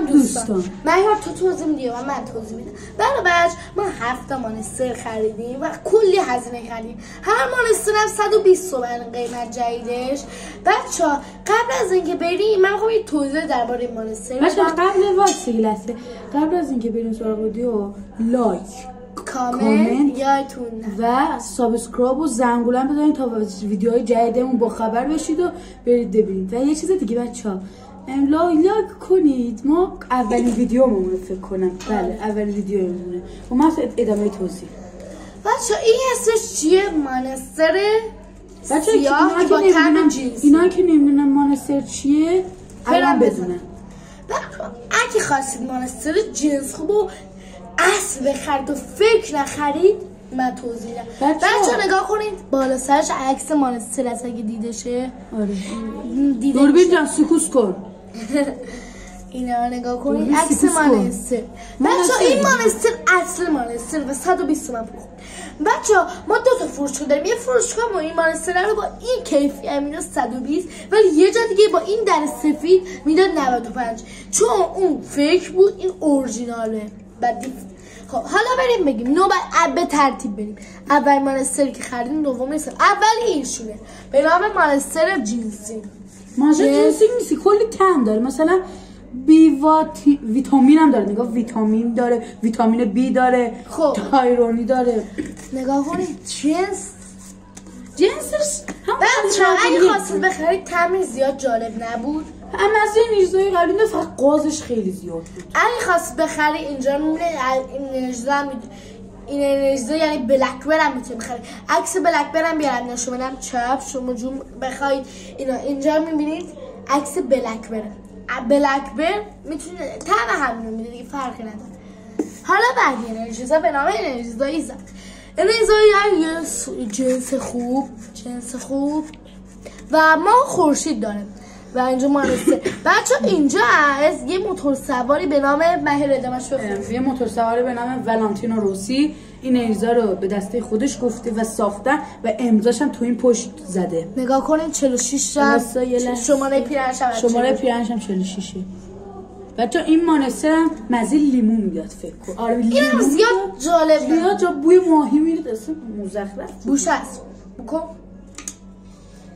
سلام دوستان. مهیار تو توضیح میدی و من توضیح میدم. برای ما 7 مانستر خریدیم و کلی هزینه کردیم. هر مانستر هم 120 تومن قیمت جدیدش. بچه‌ها قبل از اینکه بریم من می‌خوام یه توضیح درباره مانستر بدم. قبل از اینکه بریم سراغ ویدیو لایک کامنت یادتون و سابسکرایب و زنگوله بزنید تا ویدیوهای جدیدمون با خبر بشید و برید ببینید. و یه چیز دیگه بچه‌ها لایک کنید. ما اولین ویدیومون فکر کنم بله اولین ویدیومونه و من ادامه توضیح. بچه‌ها این اسمش چیه؟ مانستر سیاه با طعم جنس. اینا که نمیدونن مانستر چیه الان بدونن. اگه خواستید مانستر جنس خوب و اصل بخرید و فکر نخرید من توضیح میدم. بچه‌ها نگاه کنید بالا سرش عکس مانستر هست اگه دیده شه. آره دوربین جان سکوت کن. اینا نگاه کنید عکس مانستر. بچه‌ها این مانستر اصل مانستر و 120 تومن فروخت. بچه‌ها ما 2 تا فروشگاه داریم. یه فروشگاه ما این مانستر رو با این کیفیت میداد 120 ولی یه جا دیگه با این در سفید میداد 95 چون اون فیک بود این اورجیناله. بعد خب حالا بریم بگیم نوبت به ترتیب بریم. اول مانستری که خریدیم دوم نیست. اول اینشونه به نام مانستر جنسی. مانستر جنسی نیست کلی طعم داره. مثلا ویتامین هم داره. نگاه ویتامین داره ویتامین بی داره خب تایرونی داره. نگاه کنید جنسش بچه‌ها اگه خواستید بخرید طعم زیاد جالب نبود. اما از این نیزای قبلی فقط قازش خیلی زیاد بود. اگه خواستید بخری اینجا میمونه این انرژی یعنی بلک برم میتونید بخرید. عکس بلک برم بیارم نشون بدم چپ شما جون بخواید اینا اینجا میبینید عکس بلک برم. بلک بر میتونید طعم همین رو میده دیگه فرقی نداره. حالا بعد انرژیزا به نام انرژیزا ایزا یه جنس خوب و ما خورشید داریم و اینجا مانستر. بچه اینجا از یه موتور سواری به نام مهر ادامش بفرمایید. یه موتور سواری به نام ولانتینو روسی این انرژیزا رو به دسته خودش گفته و ساخته و امضاش هم تو این پشت زده. نگاه کنید 46 شماره پیرنش هم 46. بچه این مانستر هم مزه لیمون میداد فکر کن. آره لیمون زیاد جالب زیاد جا بوی ماهی میاد اصلا مزخرف بوش هست بکن.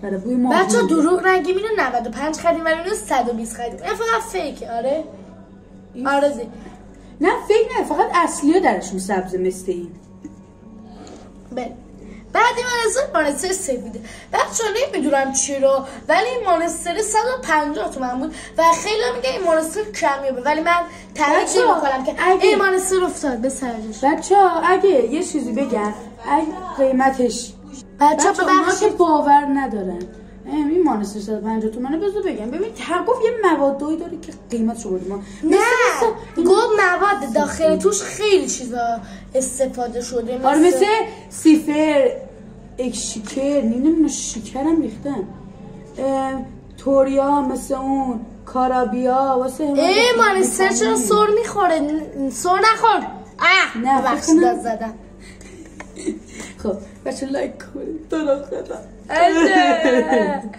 برای بوی ماهی بچه دروغ نگیم اینو 95 خریدیم ولی اینو 120 خریدیم. این فقط فیکه. آره نه فیک نه فقط اصلی ها درشون سبزه مثل این. بعدی مانستر سفیده. بچه نمیدونم چرا ولی این مانستر 150 تومن بود و خیلی میگه این مانستر کمیابه ولی من تایید نمی‌کنم که این مانستر افتاد به سرش. بچه‌ها اگه یه چیزی بگم اگه قیمتش بچه‌ها که باور ندارن این مانستر 150 تومنه بذار بگم ببین گفت یه موادی داره که قیمتش رو بردیم. نه گفت مواد داخل توش خیلی چیزا استفاده شده آره مثل سیفر اکشیکر نمیدونم شکرم ریختن توریا مثل اون کارابیا واسه مانستر چرا سر میخوره سر نخور نه بخشی داد زدم. خب بچه لایک کنید دارم خدا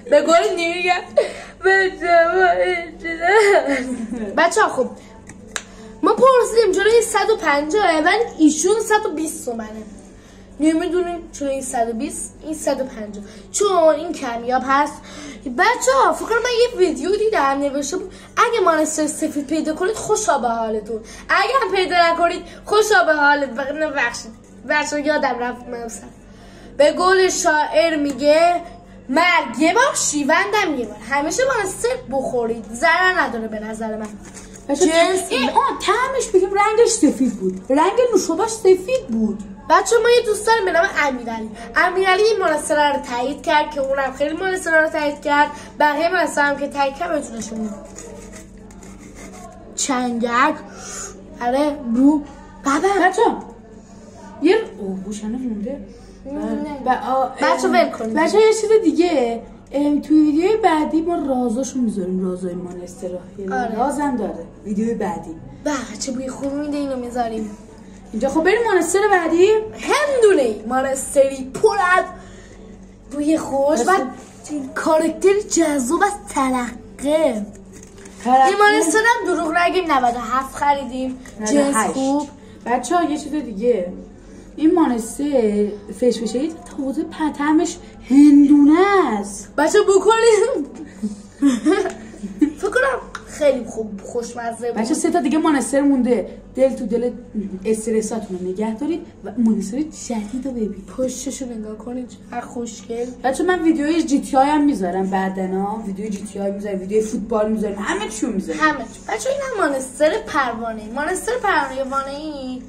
به گل نمیگم بچه ها. خب ما پرسیدیم چرا این 150 ولی ایشون 120 تومنه نمیدونیم چرا این 120 این 150 چون این کمیاب هست. بچه ها فکر من یه ویدیو دیدم نوشته بود اگه مانستر سفید پیدا کنید خوشا به حالتون اگه هم پیدا نکنید خوشا به حالت. بخشید بچه یادم رفت منصر به قول شاعر میگه مرگ یه بار شیوندم یه بار. همیشه مانستر بخورید ضرر نداره به نظر من. این طعمش بگیم رنگش سفید بود رنگ نوشابه‌اش سفید بود. بچه ما یه دوست داریم به نام امیرعلی این مانستر رو تایید کرد که اونم خیلی مانستر رو تایید کرد. بقیه مانستر هم که تایید کرد بهتونشون چنگک آره بو بابا بچه یه بوشنه مونده بچه ول کنید. بچه یه چیز دیگه توی ویدیوی بعدی ما رازاشو میذاریم رازای مانستر رو رازم داره ویدیوی بعدی چه بوی خوب میده اینو میذاریم اینجا. خب بریم مانستر بعدی هندونه مانستری پر از بوی خوش و کاراکتر جذاب از تلقه. این مانستر هم دروغ نگیم 97 خریدیم. جنس خوب. بچه‌ها یه چیز دیگه، این مانستر فشفشه‌ای تازه پتمش هندونه است. بچه بکنیم فکر کنم خیلی خوب خوشمزه بود. بچه 3 تا دیگه مانستر مونده، دل تو دل استرساتون رو نگه دارید و مانستر جدید رو ببینید. پشتشو نگاه کنید چقدر خوشگل. بچه من ویدیوی جی تی آی هم میذارم بعدنا، ویدیو جی تی آی میذارم، ویدیو فوتبال میذارم، همه چیو میذارم. همه چی. بچه این هم مانستر پروانه. مانستر پروانه وانه‌ای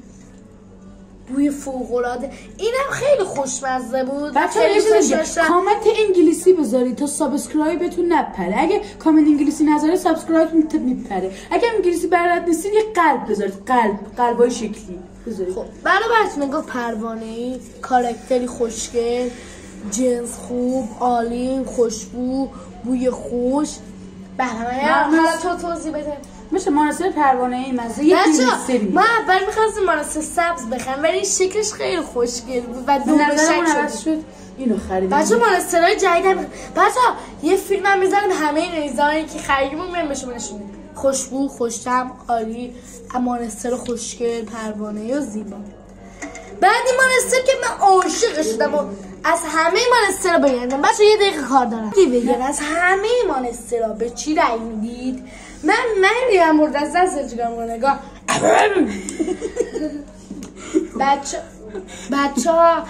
بوی فوق‌العاده. اینم خیلی خوشمزه بود. بچه‌ها کامنت انگلیسی بذارید تا سابسکرایبتون نپره. اگه کامنت انگلیسی نذارید سابسکرایب میپره. اگه انگلیسی بلد نیستین یه قلب بذارید، قلبای شکلی بذارید. خب برای نگاه پروانه‌ای، کاراکتری خوشگل، جنس خوب، عالی، خوشبو، بوی خوش. حالا تو توضیح بده. مثل مانستر پروانه‌ای مزه یه گلیسری. ما اول می‌خواستیم مانستر سبز بخریم ولی شکلش خیلی خوشگل بود و دور شک شد. اینو خریدم. بچه مانسترهای جدید هم بچه یه فیلم هم می‌ذاریم همه این ریزایی که خریدیمون میام بهشون نشون میدیم. خوشبو، خوش‌طعم، عالی، مانستر خوشگل، پروانه‌ای و زیبا. بعد این مانستر که من عاشق شدم و از همه مانسترها بگیرم. بچه یه دقیقه کار دارم. بگیرم از همه مانسترها به چی رأی میدید؟ من میرم برد از دست چیکار کنم نگاه. بچه ها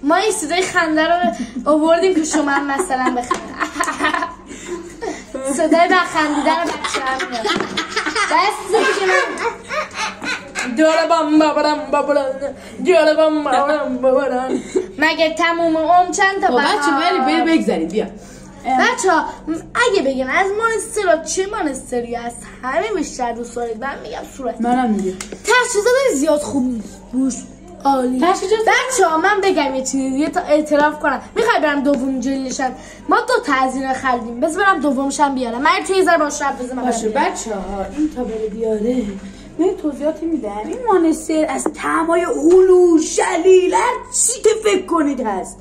ما این صدای خنده رو آوردیم که شما هم مثلا بخندید. صدای بخندیدن بچه هم میاد. بس دیگه من مگه تموم چند تا بچه بری بگذاریم بیا. بچه ها اگه بگن از مانستر چه مانستری از همه بیشتر دوست دارید من میگم صورت. منم میگم تجهیزات زیاد خوب بوش عالی. بچه ها من بگم یه چیزی یه تا اعتراف کنم. میخوای برم دوم جلیشم ما 2 تا از اینا خریدیم بذار برم دومشم بیارم. من توی ذره باشه بزنم باشه. بچه ها این تا بره بیاره من توضیحاتی میدم. این مانستر از طعمای هلو شلیل هر چی که فکر کنید هست،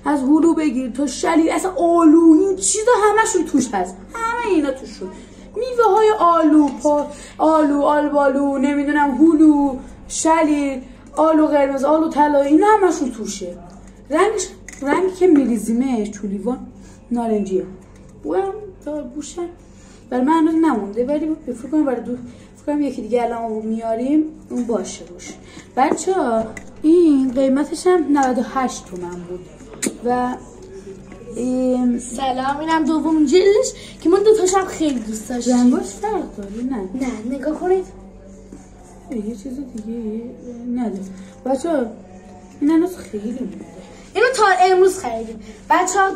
از هلو بگیر تا شلیل اصلا آلو این چیزا همشون توش هست. همه اینا توشون میوه های آلو آلبالو نمیدونم هلو شلیل آلو قرمز آلو طلا اینا همشون توشه. رنگی که میریزیمش تو لیوان نارنجیه. بوشن برای من هنوز نمونده ولی فکر کنم برای فکرم یکی دیگه الان میاریم اون باشه روش. بچه ها این قیمتش هم 98 تومن بود و سلام اینم دوم جلدش که من 2 تاشم خیلی دوست داشتم. رنگاش فرق داره نه نگاه کنید یه چیز دیگه نده. بچه ها این هنوز خیلی مونده. اینو تا امروز خریدیم. بچه‌ها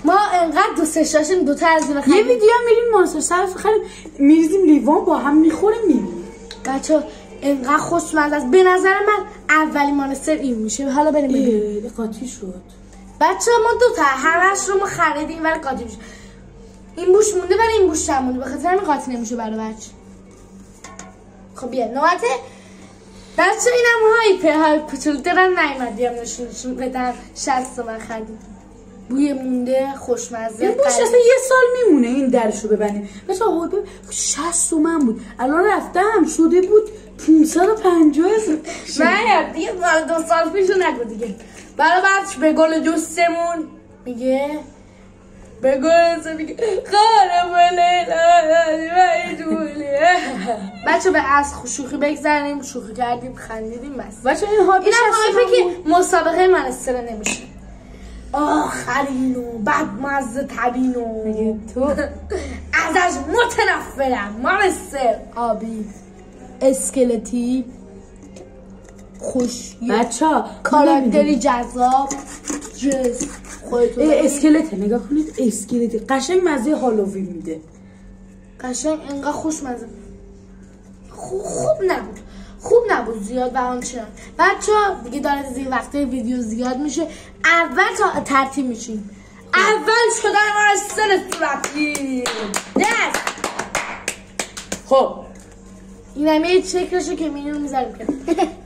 ما انقدر دوستش داشتیم 2 تا از اینا خریدیم. یه ویدیو میریم مانستر سبز خرید میریزیم لیوان با هم میخوریم میریم. بچه‌ها انقدر خوشمزه است. به نظر من اولین مانستر این میشه. حالا بریم ببینیم. قاطی شد. بچه‌ها ما 2 تا همش رو ما خریدیم ولی قاطی میشه. این بوش مونده ولی این بوش نمونده. بخاطر همین قاطی نمیشه برای بچه. خب بیا نوبته بچه اینم های پچول درم نیمدیم نشون بدم 60 تومن خریدیم. بوی مونده خوشمزه. این بوش اصلا یه سال میمونه این درشو ببندیم. بچه ها 60 تومن بود الان رفتم شده بود 550. نه دیگه 2 سال پیشو نگو دیگه. برای بچه به گل دوستمون میگه خانم لیلا بچه به از شوخی بگذاریم شوخی کردیم خندیدیم بس. بچه این هایپه که مسابقه مانستر نمیشه. آخرین و بدمزه ترین و میگه تو ازش متنفرم. مانستر آبی اسکلتی خوش بچه ها کاراکتری جذاب جس خودتون اسکلته نگاه کنید. اسکلته قشنگ مزه هالووین میده. قشنگ انقدر خوشمزه خوب نبود زیاد و آنچنان. بچه‌ها دیگه داره زیر وقته ویدیو زیاد میشه. اول تا ترتیب میشیم. اول شدن مانستر صورتی دست. خب اینم یه چکرشه که مینو میذاریم که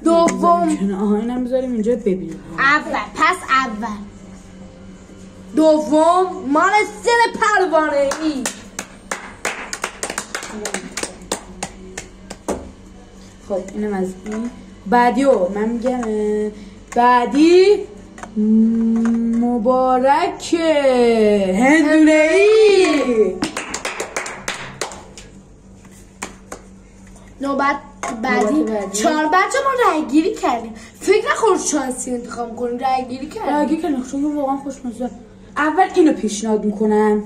دوم اینم میذاریم اینجا ببینیم. اول دوم مانستر پروانه‌ای. خب اینم از این. بعدیو من میگم بعدی مبارک هندونه‌ای. نوبت بعدی 4 بچه ما رای گیری کردیم. فکر نکن شانسی انتخاب کنیم، رای گیری کردیم. چون واقعا خوشمزه. اول اینو پیشنهاد میکنم.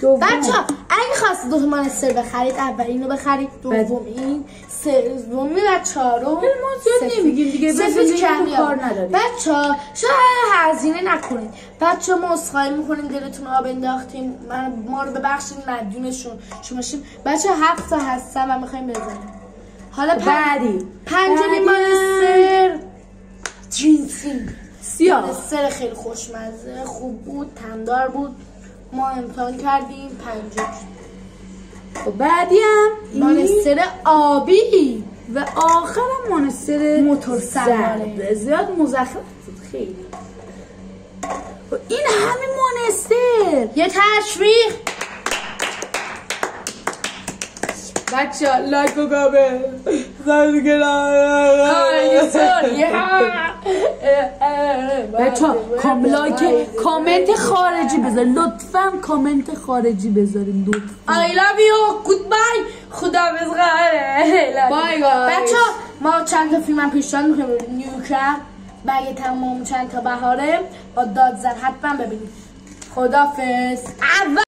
بچه اگه خواستید 2 مانستر بخرید اول اینو بخرید، دوم این، سومی و چهارم ما زیاد نمیگیم دیگه، سفید کار نداریم. بچه شاید هزینه نکنید. بچه ما عذرخواهی میکنیم دلتون آب انداختیم، ما رو ببخشید، مدیونشون شماشیم. بچه 7 تا هستن و میخوایم بزنیم. حالا بعدی 5 مانستر جینسی سیاه. مانستر خیلی خوشمزه، خوب بود، تمدار بود، ما امتحان کردیم 5. بعدی هم مانستر آبی و آخرم مانستر موتور سواره. زیاد مزخرف خیلی. این همین مانستر. یه تشویق بچه لایک و کامنت بچه کامنت خارجی بذار، لطفا کامنت خارجی بذاریم لطفا. I love you goodbye خدا بزغره بای بای. بچه ما چند تا فیلم هم پیشنهاد میکنیم. نیوکرم بگه تمام چند تا بهاره با دادزن حتما ببینید. خدافظ.